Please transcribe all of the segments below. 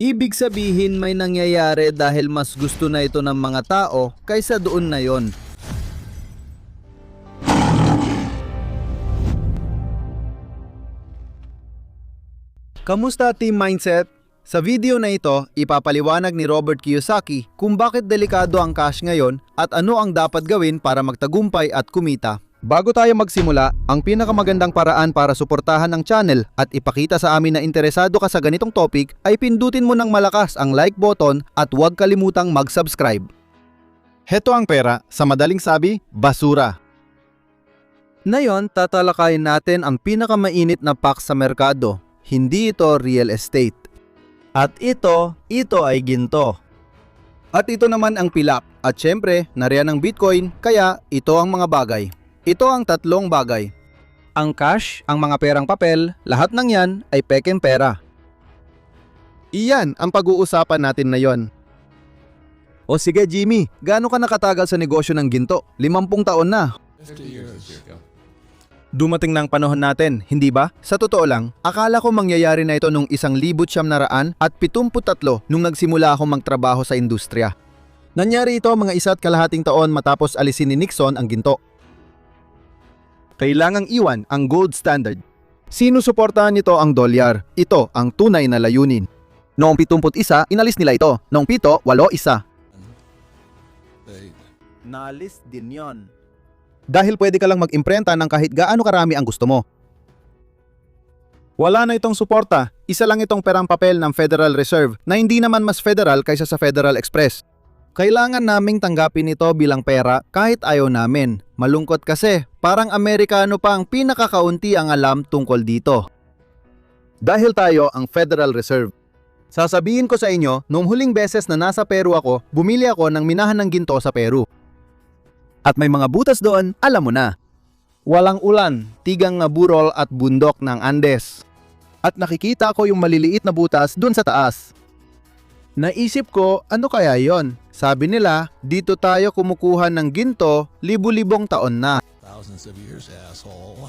Ibig sabihin may nangyayari dahil mas gusto na ito ng mga tao kaysa doon na yon. Kamusta Team Mindset? Sa video na ito, ipapaliwanag ni Robert Kiyosaki kung bakit delikado ang cash ngayon at ano ang dapat gawin para magtagumpay at kumita. Bago tayo magsimula, ang pinakamagandang paraan para suportahan ang channel at ipakita sa amin na interesado ka sa ganitong topic ay pindutin mo ng malakas ang like button at huwag kalimutang mag-subscribe. Heto ang pera, sa madaling sabi, basura. Ngayon, tatalakayin natin ang pinakamainit na pack sa merkado. Hindi ito real estate. At ito ay ginto. At ito naman ang pilak. At syempre, nariyan ang Bitcoin, kaya ito ang mga bagay. Ito ang tatlong bagay. Ang cash, ang mga perang papel, lahat ng yan ay pekeng pera. Iyan ang pag-uusapan natin na yon. O sige Jimmy, gaano ka nakatagal sa negosyo ng ginto? 50 taon na. 50 years ago. Dumating na ang panahon natin, hindi ba? Sa totoo lang, akala ko mangyayari na ito nung 1973 nung nagsimula akong magtrabaho sa industriya. Nangyari ito mga 1.5 taon matapos alisin ni Nixon ang ginto. Kailangang iwan ang gold standard. Sinusuportahan nito ang dolyar. Ito ang tunay na layunin. Noong 71, inalis nila ito. Noong 7, 8 isa. Naalis din yon. Dahil pwede ka lang mag-imprenta ng kahit gaano karami ang gusto mo. Wala na itong suporta, isa lang itong perang papel ng Federal Reserve na hindi naman mas federal kaysa sa Federal Express. Kailangan naming tanggapin ito bilang pera kahit ayaw namin. Malungkot kasi, parang Amerikano pa ang pinakakaunti ang alam tungkol dito. Dahil tayo ang Federal Reserve. Sasabihin ko sa inyo, noong huling beses na nasa Peru ako, bumili ako ng minahan ng ginto sa Peru. At may mga butas doon, alam mo na. Walang ulan, tigang na burol at bundok ng Andes. At nakikita ko yung maliliit na butas doon sa taas. Naisip ko, ano kaya yon? Sabi nila, dito tayo kumukuha ng ginto, libu-libong taon na. Thousands of years, asshole.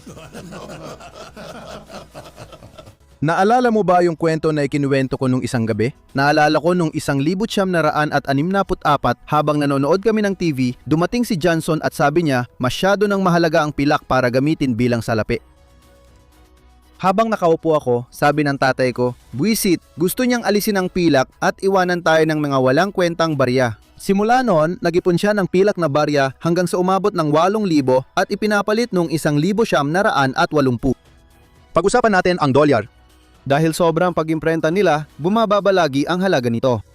Naalala mo ba yung kwento na ikinuwento ko nung isang gabi? Naalala ko nung 1964 habang nanonood kami ng TV, dumating si Johnson at sabi niya masyado nang mahalaga ang pilak para gamitin bilang salapi. Habang nakaupo ako, sabi ng tatay ko, "Buisit, gusto niyang alisin ang pilak at iwanan tayo ng mga walang kwentang barya." Simula noon, nag-ipon siya ng pilak na barya hanggang sa umabot ng 8,000 at ipinapalit nung 1,980. Pag-usapan natin ang dolyar. Dahil sobrang pag-imprenta nila, bumababa lagi ang halaga nito.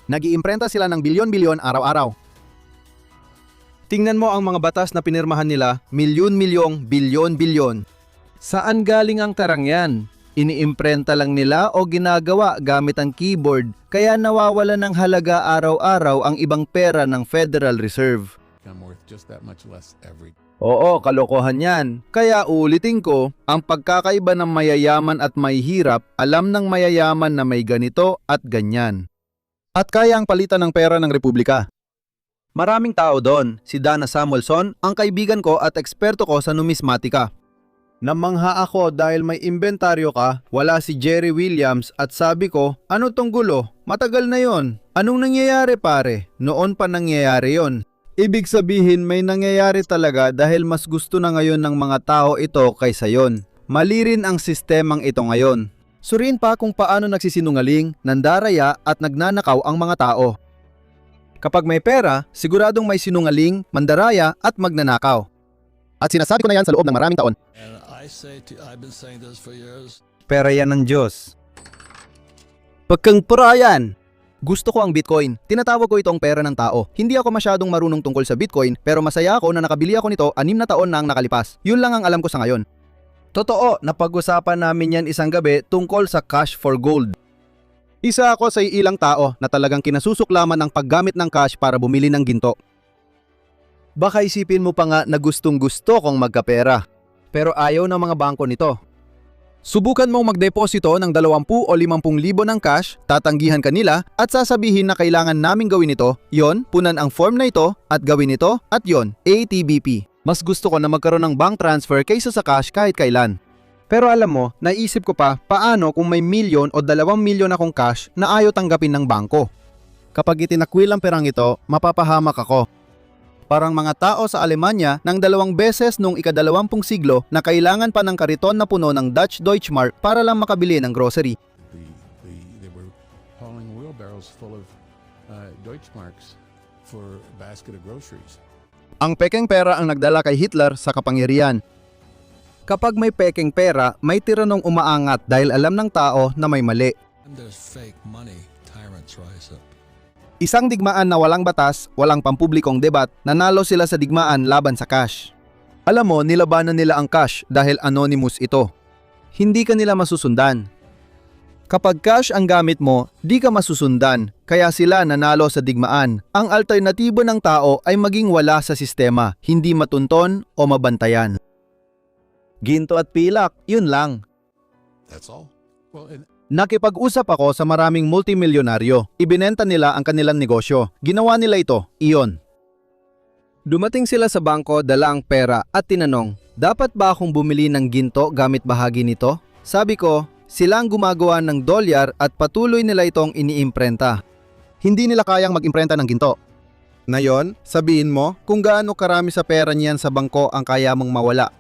Nag-iimprenta sila ng bilyon-bilyon araw-araw. Tingnan mo ang mga batas na pinirmahan nila, milyon-milyong, bilyon-bilyon. Saan galing ang tarang yan? Iniimprenta lang nila o ginagawa gamit ang keyboard, kaya nawawala ng halaga araw-araw ang ibang pera ng Federal Reserve. I'm worth just that much less every. Oo, kalokohan yan. Kaya ulitin ko, ang pagkakaiba ng mayayaman at may hirap, alam ng mayayaman na may ganito at ganyan. At kaya ang palitan ng pera ng Republika. Maraming tao doon, si Dana Samuelson, ang kaibigan ko at eksperto ko sa numismatika. Namangha ako dahil may inventaryo ka, wala si Jerry Williams at sabi ko, ano tong gulo? Matagal na yon. Anong nangyayari pare? Noon pa nangyayari yon. Ibig sabihin may nangyayari talaga dahil mas gusto na ngayon ng mga tao ito kaysa yon. Mali rin ang sistemang ito ngayon. Suriin pa kung paano nagsisinungaling, nandaraya at nagnanakaw ang mga tao. Kapag may pera, siguradong may sinungaling, mandaraya at magnanakaw. At sinasabi ko na yan sa loob ng maraming taon. And I've been saying this for years. Pera yan ng Diyos. Pagkang pura yan! Gusto ko ang Bitcoin. Tinatawag ko itong pera ng tao. Hindi ako masyadong marunong tungkol sa Bitcoin pero masaya ako na nakabili ako nito 6 na taon na ang nakalipas. Yun lang ang alam ko sa ngayon. Totoo, napag-usapan namin yan isang gabi tungkol sa cash for gold. Isa ako sa ilang tao na talagang kinasusuklaman ang paggamit ng cash para bumili ng ginto. Baka isipin mo pa nga na gustong gusto kong magkapera. Pero ayaw ng mga bangko nito. Subukan mong magdeposito ng 20 o 50,000 ng cash, tatanggihan ka nila at sasabihin na kailangan naming gawin ito, yon, punan ang form na ito at gawin ito at yon, ATBP. Mas gusto ko na magkaroon ng bank transfer kaysa sa cash kahit kailan. Pero alam mo, naisip ko pa, paano kung may 1,000,000 o 2,000,000 akong cash na ayaw tanggapin ng bangko? Kapag itinakwil ang perang ito, mapapahamak ako. Parang mga tao sa Alemanya nang 2 beses noong ika-20 siglo na kailangan pa ng kariton na puno ng Dutch Deutschmark para lang makabili ng grocery. They were hauling wheelbarrows full of Deutschmarks for a basket of groceries. Ang pekeng pera ang nagdala kay Hitler sa kapangyarihan. Kapag may pekeng pera, may tiranong umaangat dahil alam ng tao na may mali. And there's fake money, tyrants rise up. Isang digmaan na walang batas, walang pampublikong debat, nanalo sila sa digmaan laban sa cash. Alam mo, nilabanan nila ang cash dahil anonymous ito. Hindi ka nila masusundan. Kapag cash ang gamit mo, di ka masusundan, kaya sila nanalo sa digmaan. Ang alternatibo ng tao ay maging wala sa sistema, hindi matunton o mabantayan. Ginto at pilak, yun lang. That's all. Well, and Nakipag-usap ako sa maraming multimilyonaryo. Ibinenta nila ang kanilang negosyo. Ginawa nila ito, iyon. Dumating sila sa bangko, dala ang pera at tinanong, dapat ba akong bumili ng ginto gamit bahagi nito? Sabi ko, sila ang gumagawa ng dolyar at patuloy nila itong iniimprenta. Hindi nila kayang mag-imprenta ng ginto. Ngayon, sabihin mo kung gaano karami sa pera niyan sa bangko ang kaya mong mawala.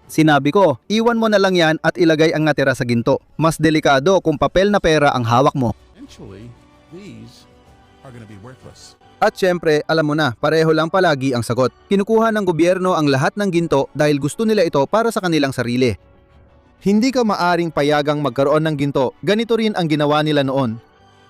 Sinabi ko, iwan mo na lang yan at ilagay ang natira sa ginto. Mas delikado kung papel na pera ang hawak mo. eventually, these are going to be worthless. At syempre, alam mo na, pareho lang palagi ang sagot. Kinukuha ng gobyerno ang lahat ng ginto dahil gusto nila ito para sa kanilang sarili. Hindi ka maaring payagang magkaroon ng ginto. Ganito rin ang ginawa nila noon.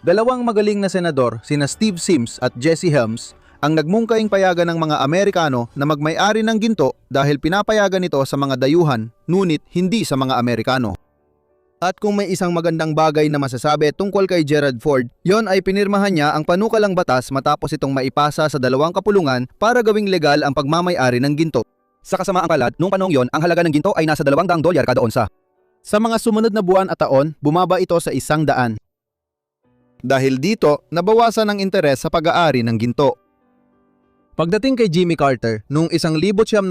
2 magaling na senador, sina Steve Sims at Jesse Helms, ang nagmungkaing payagan ng mga Amerikano na magmay-ari ng ginto dahil pinapayagan ito sa mga dayuhan, ngunit hindi sa mga Amerikano. At kung may isang magandang bagay na masasabi tungkol kay Gerald Ford, yon ay pinirmahan niya ang panukalang batas matapos itong maipasa sa 2 kapulungan para gawing legal ang pagmamay-ari ng ginto. Sa kasamaang palad, noong panahon yon, ang halaga ng ginto ay nasa $200 kada onsa. Sa mga sumunod na buwan at taon, bumaba ito sa 100. Dahil dito, nabawasan ang interes sa pag-aari ng ginto. Pagdating kay Jimmy Carter, noong 1976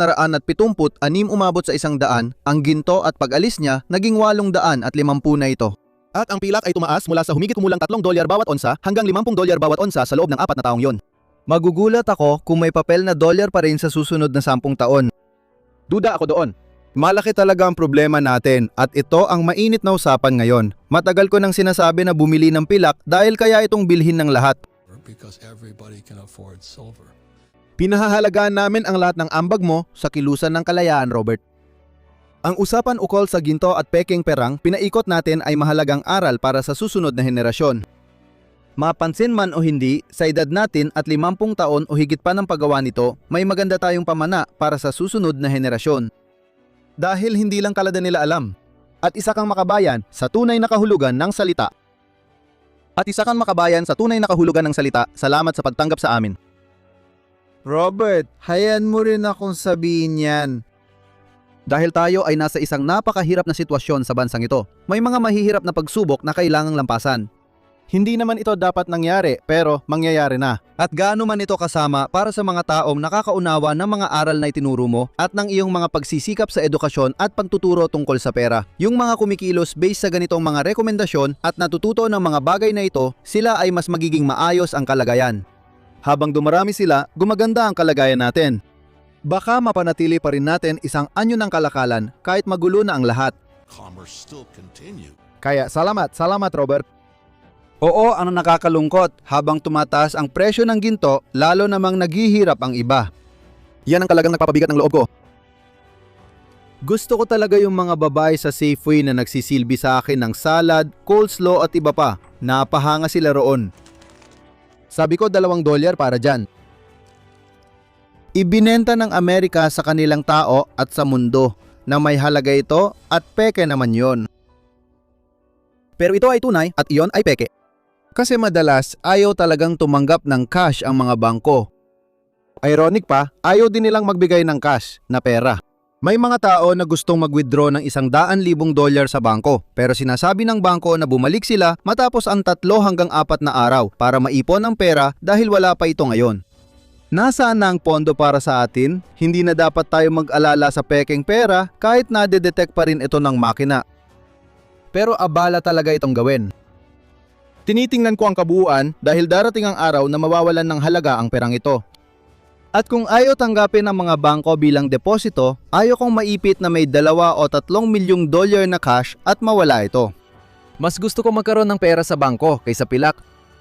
umabot sa 100, ang ginto at pag-alis niya naging 850 na ito. At ang pilak ay tumaas mula sa humigit kumulang $3 bawat onsa hanggang $50 bawat onsa sa loob ng 4 na taong yon. Magugulat ako kung may papel na dollar pa rin sa susunod na 10 taon. Duda ako doon. Malaki talaga ang problema natin at ito ang mainit na usapan ngayon. Matagal ko nang sinasabi na bumili ng pilak dahil kaya itong bilhin ng lahat. Because everybody can afford silver. Pinahahalagaan namin ang lahat ng ambag mo sa kilusan ng kalayaan, Robert. Ang usapan ukol sa ginto at pekeng perang pinaikot natin ay mahalagang aral para sa susunod na henerasyon. Mapansin man o hindi, sa edad natin at 50 taon o higit pa ng paggawa nito, may maganda tayong pamana para sa susunod na henerasyon. Dahil hindi lang kalada nila alam. At isa kang makabayan sa tunay na kahulugan ng salita. Salamat sa pagtanggap sa amin. Robert, hayaan mo rin akong sabihin yan. Dahil tayo ay nasa isang napakahirap na sitwasyon sa bansang ito, may mga mahihirap na pagsubok na kailangang lampasan. Hindi naman ito dapat nangyari, pero mangyayari na. At gaano man ito kasama para sa mga taong nakakaunawa ng mga aral na itinuro mo at ng iyong mga pagsisikap sa edukasyon at pagtuturo tungkol sa pera. Yung mga kumikilos based sa ganitong mga rekomendasyon at natututo ng mga bagay na ito, sila ay mas magiging maayos ang kalagayan. Habang dumarami sila, gumaganda ang kalagayan natin. Baka mapanatili pa rin natin isang anyo ng kalakalan kahit magulo na ang lahat. Commerce still continue. Kaya salamat Robert. Oo, ang nakakalungkot, habang tumataas ang presyo ng ginto, lalo namang naghihirap ang iba. Yan ang talagang nagpapabigat ng loob ko. Gusto ko talaga yung mga babae sa Safeway na nagsisilbi sa akin ng salad, coleslaw at iba pa. Napahanga sila roon. Sabi ko $2 para dyan. Ibinenta ng Amerika sa kanilang tao at sa mundo na may halaga ito at peke naman yon. Pero ito ay tunay at iyon ay peke. Kasi madalas ayaw talagang tumanggap ng cash ang mga bangko. Ironic pa, ayaw din nilang magbigay ng cash na pera. May mga tao na gustong mag-withdraw ng $100,000 sa bangko, pero sinasabi ng bangko na bumalik sila matapos ang 3 hanggang 4 na araw para maipon ang pera dahil wala pa ito ngayon. Nasaan na ang pondo para sa atin? Hindi na dapat tayo mag-alala sa pekeng pera kahit nadedetect pa rin ito ng makina. Pero abala talaga itong gawin. Tinitingnan ko ang kabuuan dahil darating ang araw na mawawalan ng halaga ang perang ito. At kung ayaw tanggapin ng mga bangko bilang deposito, ayaw kong maipit na may 2 o 3 milyong dolyar na cash at mawala ito. Mas gusto ko magkaroon ng pera sa bangko kaysa pilak.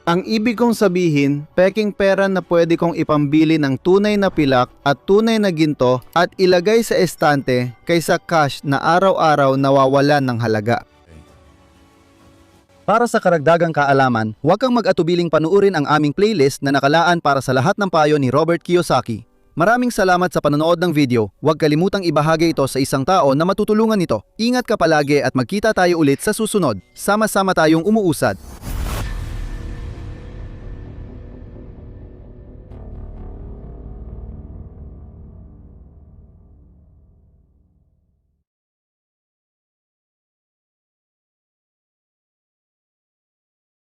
Ang ibig kong sabihin, peking pera na pwede kong ipambili ng tunay na pilak at tunay na ginto at ilagay sa estante kaysa cash na araw-araw nawawalan ng halaga. Para sa karagdagang kaalaman, huwag kang mag-atubiling panuurin ang aming playlist na nakalaan para sa lahat ng payo ni Robert Kiyosaki. Maraming salamat sa panonood ng video. Huwag kalimutang ibahagi ito sa isang tao na matutulungan nito. Ingat ka palagi at magkita tayo ulit sa susunod. Sama-sama tayong umuusad.